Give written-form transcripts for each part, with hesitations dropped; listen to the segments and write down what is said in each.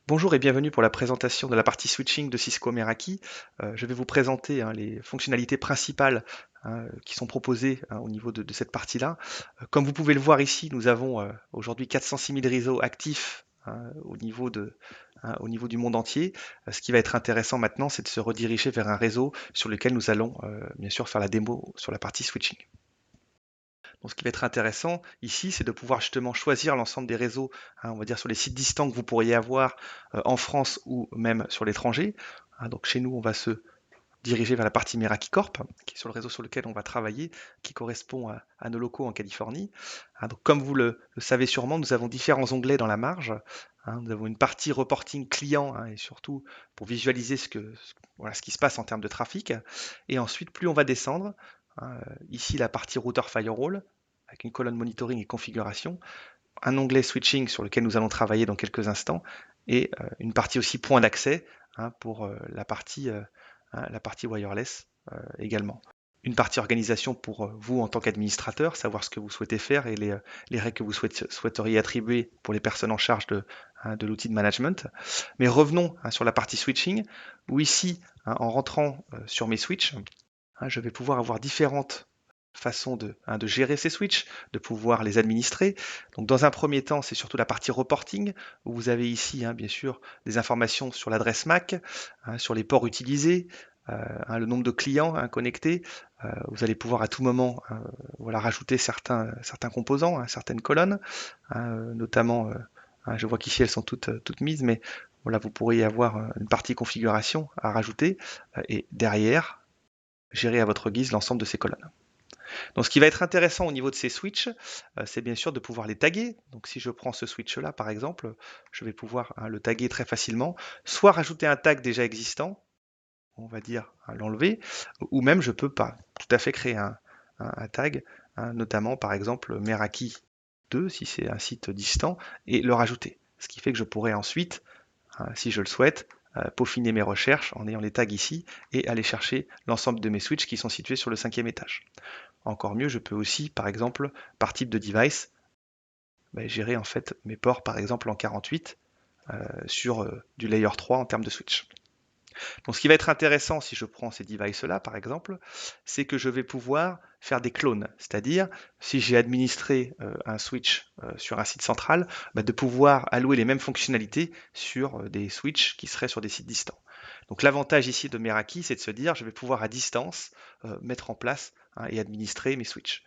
Bonjour et bienvenue pour la présentation de la partie switching de Cisco Meraki. Je vais vous présenter les fonctionnalités principales qui sont proposées au niveau de cette partie-là. Comme vous pouvez le voir ici, nous avons aujourd'hui 406 000 réseaux actifs au niveau du monde entier. Ce qui va être intéressant maintenant, c'est de se rediriger vers un réseau sur lequel nous allons bien sûr faire la démo sur la partie switching. Donc, ce qui va être intéressant ici, c'est de pouvoir justement choisir l'ensemble des réseaux, on va dire sur les sites distants que vous pourriez avoir en France ou même sur l'étranger. Donc chez nous, on va se diriger vers la partie Meraki Corp, qui est sur le réseau sur lequel on va travailler, qui correspond à nos locaux en Californie. Donc comme vous le savez sûrement, nous avons différents onglets dans la marge. Nous avons une partie reporting client et surtout pour visualiser voilà, ce qui se passe en termes de trafic. Et ensuite, plus on va descendre, ici la partie router firewall, avec une colonne monitoring et configuration, un onglet switching sur lequel nous allons travailler dans quelques instants, et une partie aussi point d'accès pour la partie wireless également. Une partie organisation pour vous en tant qu'administrateur, savoir ce que vous souhaitez faire et les règles que vous souhaiteriez attribuer pour les personnes en charge de l'outil de management. Mais revenons sur la partie switching, où ici, en rentrant sur mes switches, je vais pouvoir avoir différentes façons de gérer ces switches, de pouvoir les administrer. Donc dans un premier temps, c'est surtout la partie reporting, où vous avez ici, bien sûr, des informations sur l'adresse MAC, sur les ports utilisés, le nombre de clients connectés. Vous allez pouvoir à tout moment voilà, rajouter certains composants, certaines colonnes, notamment, je vois qu'ici elles sont toutes mises, mais voilà, vous pourriez avoir une partie configuration à rajouter, et derrière, gérer à votre guise l'ensemble de ces colonnes. Donc ce qui va être intéressant au niveau de ces switches, c'est bien sûr de pouvoir les taguer. Donc si je prends ce switch-là, par exemple, je vais pouvoir le taguer très facilement, soit rajouter un tag déjà existant, on va dire l'enlever, ou même je peux pas tout à fait créer un tag, notamment par exemple Meraki 2, si c'est un site distant, et le rajouter. Ce qui fait que je pourrais ensuite, si je le souhaite, peaufiner mes recherches en ayant les tags ici et aller chercher l'ensemble de mes switches qui sont situés sur le 5e étage. Encore mieux, je peux aussi, par exemple, par type de device, gérer en fait mes ports, par exemple en 48 sur du layer 3 en termes de switch. Donc ce qui va être intéressant si je prends ces devices-là, par exemple, c'est que je vais pouvoir faire des clones. C'est-à-dire, si j'ai administré un switch sur un site central, de pouvoir allouer les mêmes fonctionnalités sur des switches qui seraient sur des sites distants. Donc l'avantage ici de Meraki, c'est de se dire, je vais pouvoir à distance mettre en place et administrer mes switches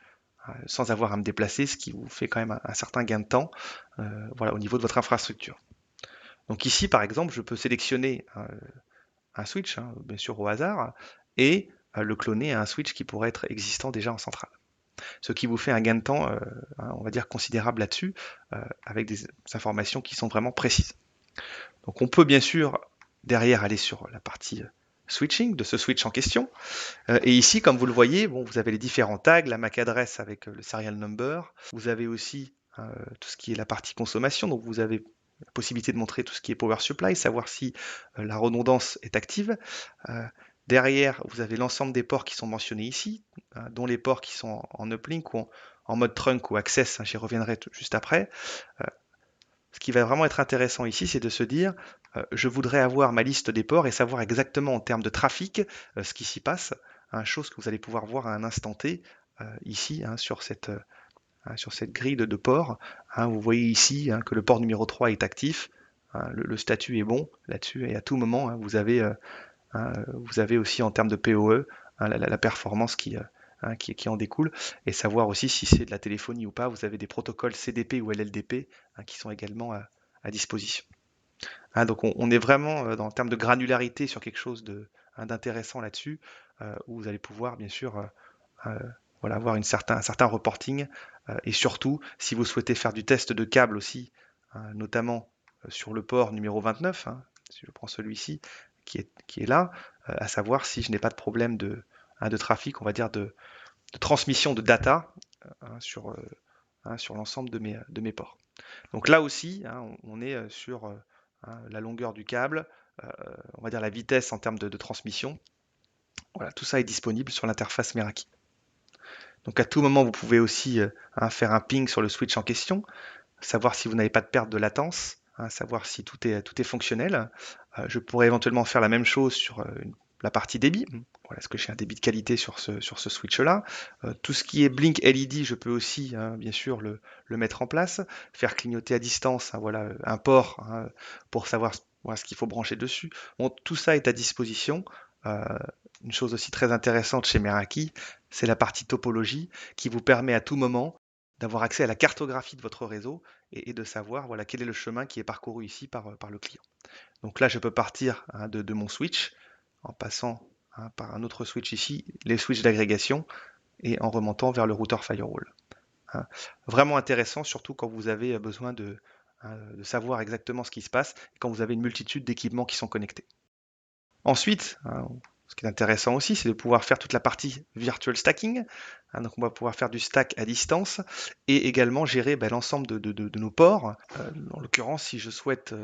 sans avoir à me déplacer, ce qui vous fait quand même un certain gain de temps voilà, au niveau de votre infrastructure. Donc ici, par exemple, je peux sélectionner un switch, bien sûr au hasard, et le cloner à un switch qui pourrait être existant déjà en centrale. Ce qui vous fait un gain de temps, on va dire, considérable là-dessus, avec des informations qui sont vraiment précises. Donc on peut bien sûr derrière aller sur la partie switching de ce switch en question. Et ici, comme vous le voyez, bon, vous avez les différents tags, la MAC adresse avec le serial number. Vous avez aussi tout ce qui est la partie consommation. Donc vous avez la possibilité de montrer tout ce qui est power supply, savoir si la redondance est active. Euh, Derrière, vous avez l'ensemble des ports qui sont mentionnés ici, dont les ports qui sont en uplink ou en mode trunk ou access, j'y reviendrai juste après. Euh, Ce qui va vraiment être intéressant ici, c'est de se dire, je voudrais avoir ma liste des ports et savoir exactement en termes de trafic ce qui s'y passe, chose que vous allez pouvoir voir à un instant T ici sur cette grille de ports. Vous voyez ici que le port numéro 3 est actif, le statut est bon là-dessus et à tout moment vous avez aussi en termes de PoE la performance qui en découle et savoir aussi si c'est de la téléphonie ou pas. Vous avez des protocoles CDP ou LLDP qui sont également à disposition. Donc on est vraiment en termes de granularité sur quelque chose d'intéressant là-dessus, où vous allez pouvoir bien sûr voilà, avoir un certain reporting, et surtout si vous souhaitez faire du test de câble aussi, notamment sur le port numéro 29, si je prends celui-ci qui est là, à savoir si je n'ai pas de problème de trafic, on va dire de transmission de data sur l'ensemble de mes ports. Donc là aussi, on est sur la longueur du câble, euh, on va dire la vitesse en termes de transmission. Voilà, tout ça est disponible sur l'interface Meraki. Donc à tout moment, vous pouvez aussi faire un ping sur le switch en question, savoir si vous n'avez pas de perte de latence, savoir si tout est fonctionnel. Je pourrais éventuellement faire la même chose sur la partie débit. Voilà, est-ce que j'ai un débit de qualité sur ce switch-là? Tout ce qui est Blink LED, je peux aussi, bien sûr, le mettre en place. Faire clignoter à distance, voilà, un port pour savoir voilà, ce qu'il faut brancher dessus. Bon, tout ça est à disposition. Euh, une chose aussi très intéressante chez Meraki, c'est la partie topologie qui vous permet à tout moment d'avoir accès à la cartographie de votre réseau et de savoir voilà, quel est le chemin qui est parcouru ici par le client. Donc là, je peux partir de mon switch en passant par un autre switch ici, les switches d'agrégation, et en remontant vers le routeur firewall. Hein. Vraiment intéressant, surtout quand vous avez besoin de savoir exactement ce qui se passe, quand vous avez une multitude d'équipements qui sont connectés. Ensuite, ce qui est intéressant aussi, c'est de pouvoir faire toute la partie virtual stacking. Donc on va pouvoir faire du stack à distance et également gérer l'ensemble de nos ports. En l'occurrence, si je souhaite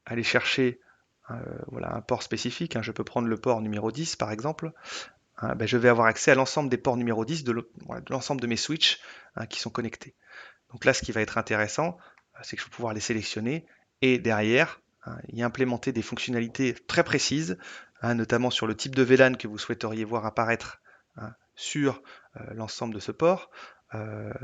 aller chercher voilà, un port spécifique, je peux prendre le port numéro 10 par exemple, je vais avoir accès à l'ensemble des ports numéro 10 de l'ensemble de mes switches qui sont connectés. Donc là, ce qui va être intéressant, c'est que je vais pouvoir les sélectionner et derrière, y implémenter des fonctionnalités très précises, notamment sur le type de VLAN que vous souhaiteriez voir apparaître sur l'ensemble de ce port,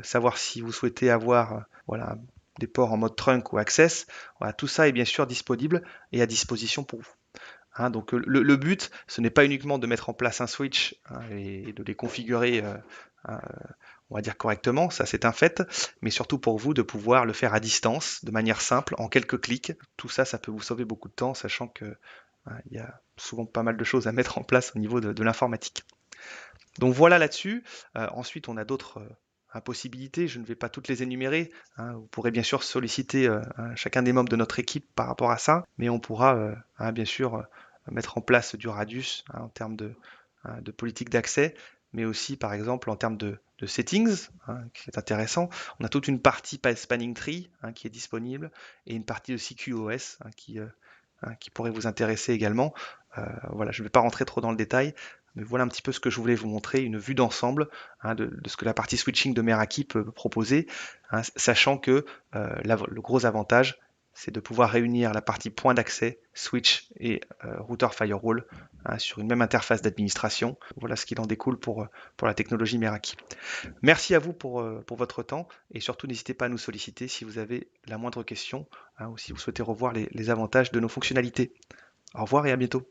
savoir si vous souhaitez avoir voilà, des ports en mode trunk ou access. Voilà, tout ça est bien sûr disponible et à disposition pour vous. Donc le but, ce n'est pas uniquement de mettre en place un switch et de les configurer, on va dire correctement, ça c'est un fait, mais surtout pour vous de pouvoir le faire à distance, de manière simple, en quelques clics. Tout ça, ça peut vous sauver beaucoup de temps, sachant que il y a souvent pas mal de choses à mettre en place au niveau de l'informatique. Donc voilà là-dessus. Ensuite, on a d'autres possibilités. Je ne vais pas toutes les énumérer. Vous pourrez bien sûr solliciter chacun des membres de notre équipe par rapport à ça, mais on pourra bien sûr mettre en place du radius en termes de politique d'accès, mais aussi par exemple en termes de settings, qui est intéressant. On a toute une partie spanning tree qui est disponible et une partie aussi QoS qui pourrait vous intéresser également. Voilà, je ne vais pas rentrer trop dans le détail, mais voilà un petit peu ce que je voulais vous montrer, une vue d'ensemble de ce que la partie switching de Meraki peut proposer, sachant que le gros avantage, c'est de pouvoir réunir la partie point d'accès, switch et routeur firewall sur une même interface d'administration. Voilà ce qu'il en découle pour la technologie Meraki. Merci à vous pour votre temps et surtout n'hésitez pas à nous solliciter si vous avez la moindre question ou si vous souhaitez revoir les avantages de nos fonctionnalités. Au revoir et à bientôt.